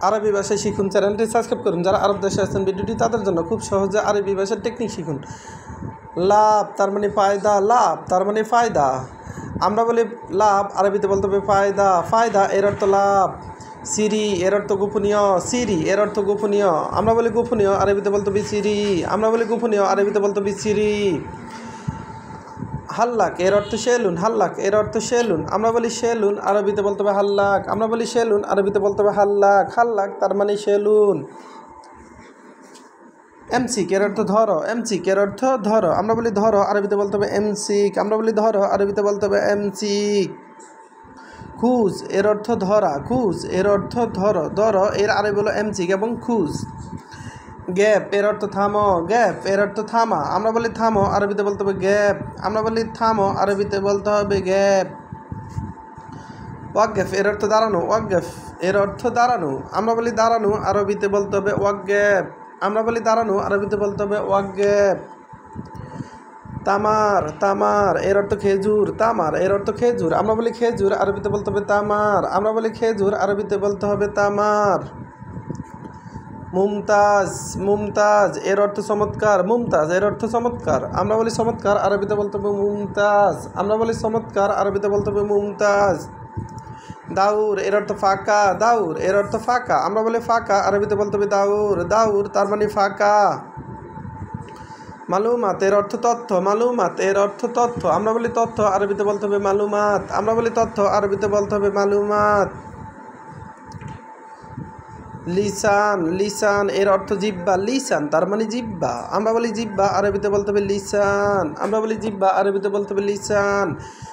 আরবি ভাষা শিখুন চ্যানেলটি সাবস্ক্রাইব করুন। যারা আরব দেশে আছেন ভিডিওটি তাদের জন্য খুব সহজে আরবি ভাষার টেকনিক শিখুন। লাভ তার মানে ফায়দা, লাভ তার মানে ফায়দা। আমরা বলি লাভ, আরবিতে বলতে হবে ফায়দা। ফায়দা এর অর্থ লাভ। সিরি এর অর্থ গোপনীয়, সিরি এর অর্থ গোপনীয়। আমরা বলি গোপনীয়, আরবিতে বলতে হবে সিরি। আমরা বলি গোপনীয়, আরবিতে বলতে হবে সিরি। হাল্লাক এর অর্থ সেলুন, হাল্লাক এর অর্থ সেলুন। আমরা বলি সেলুন, আরবিতে বলতে হবে হাল্লাক। আমরা বলি সেলুন, আরবিতে বলতে হবে হাল্লাক। হাল্লাক তার মানে সেলুন। এমসিক এর অর্থ ধরো, এমসিক এর অর্থ ধরো। আমরা বলি ধরো, আরবিতে বলতে হবে এমসিক। আমরা বলি ধরো, আরবিতে বলতে হবে এমসিক। খুঁজ এর অর্থ ধরা, খুঁজ এর অর্থ ধরো। ধরো এর আরবি হলো এমসিক এবং খুঁজ। গ্যাপ এর অর্থ থামো, গ্যাপ এর অর্থ থামা। আমরা বলি থামো, আরবিতে বলতে হবে গ্যাপ। আমরা বলি থামো, আরবিতে বলতে হবে গ্যাপ। ওয়াকগেফ এর অর্থ দাঁড়ানো, ওয়াকগেফ এর অর্থ দাঁড়ানো। আমরা বলি দাঁড়ানো, আরবিতে বলতে হবে ওয়াকগেফ। আমরা বলি দাঁড়ানো, আরবিতে বলতে হবে ওয়াকগেফ। তামার, তামার এর অর্থ খেজুর, তামার এর অর্থ খেজুর। আমরা বলি খেজুর, আরবিতে বলতে হবে তামার। আমরা বলি খেজুর, আরবিতে বলতে হবে তামার। মুমতাজ, মুমতাজ এর অর্থ চমৎকার, মুমতাজ এর অর্থ চমৎকার। আমরা বলি চমৎকার, আরবিতে বলতে হবে মুমতাজ। আমরা বলি চমৎকার, আরবিতে বলতে হবে মুমতাজ। দাউর এর অর্থ ফাঁকা, দাউর এর অর্থ ফাঁকা। আমরা বলি ফাঁকা, আরবিতে বলতে হবে দাউর, দাউর তার মানে ফাঁকা। মালুমাত এর অর্থ তথ্য, মালুমাত এর অর্থ তথ্য। আমরা বলি তথ্য, আরবিতে বলতে হবে মালুমাত। আমরা বলি তথ্য, আরবিতে বলতে হবে মালুমাত। লিসান, লিসান এর অর্থ জিহ্বা, লিসান তার মানে জিহ্বা। আমরা বলি জিহ্বা, আরবিতে বলতে হবে লিসান। আমরা বলি জিহ্বা, আরবিতে বলতে হবে লিসান।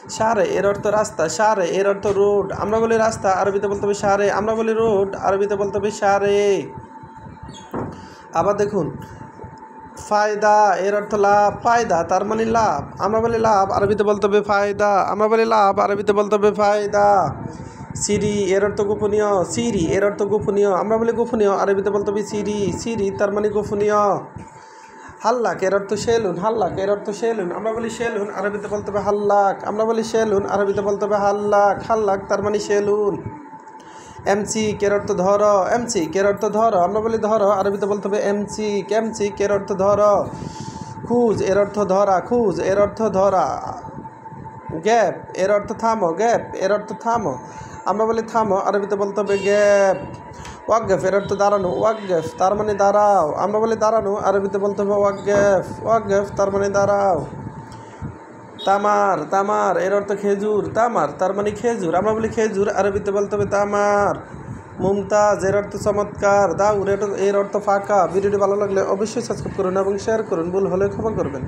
সারে এর অর্থ রাস্তা, সারে এর অর্থ রোড। আমরা বলি রাস্তা, আরবিতে বলতে হবে সারে। আমরা বলি রোড, আরবিতে বলতে হবে সারে। আবার দেখুন, ফায়দা এর অর্থ লাভ, ফায়দা তার মানে লাভ। আমরা বলি লাভ, আরবিতে বলতে হবে ফায়দা। আমরা বলি লাভ, আরবিতে বলতে হবে ফায়দা। সিরি এর অর্থ গোপনীয়, সিরি এর অর্থ গোপনীয়। আমরা বলি গোপনীয়, আরবিতে বলতে হবে সিরি, সিরি তার মানে গোপনীয়। হাল্লাক এর অর্থ সেলুন, হাল্লাক এর অর্থ সেলুন। আমরা বলি সেলুন, আরবিতে বলতে হবে হাল্লাক। আমরা বলি সেলুন, আরবিতে বলতে হবে হাল্লাক। হাল্লাক তার মানে সেলুন। এমসিক এর অর্থ ধরো, এমসিক এর অর্থ ধরো। আমরা বলি ধরো, আরবিতে বলতে হবে এমসিক, এমসিক এর অর্থ ধরো। খুঁজ এর অর্থ ধরা, খুঁজ এর অর্থ ধরা। গ্যাপ এর অর্থ থামো, গ্যাপ এর অর্থ থামো। আমরা বলি থামো, আরবিতে বলতে হবে গ্যাপ। ওয়াকগেফ এর অর্থ দাঁড়ানো, ওয়াকগেফ তার মানে দাঁড়াও। আমরা বলি দাঁড়ানো, আরবিতে বলতে হবে ওয়াকগেফ, ওয়াকগেফ তার মানে দাঁড়াও। তামার, তামার এর অর্থ খেজুর, তামার তার মানে খেজুর। আমরা বলি খেজুর, আরবিতে বলতে হবে তামার। মুমতাজ এর অর্থ চমৎকার, দাউর এর অর্থ ফাঁকা। ভিডিওটি ভালো লাগলে অবশ্যই সাবস্ক্রাইব করুন এবং শেয়ার করুন। ভুল হলে ক্ষমা করবেন।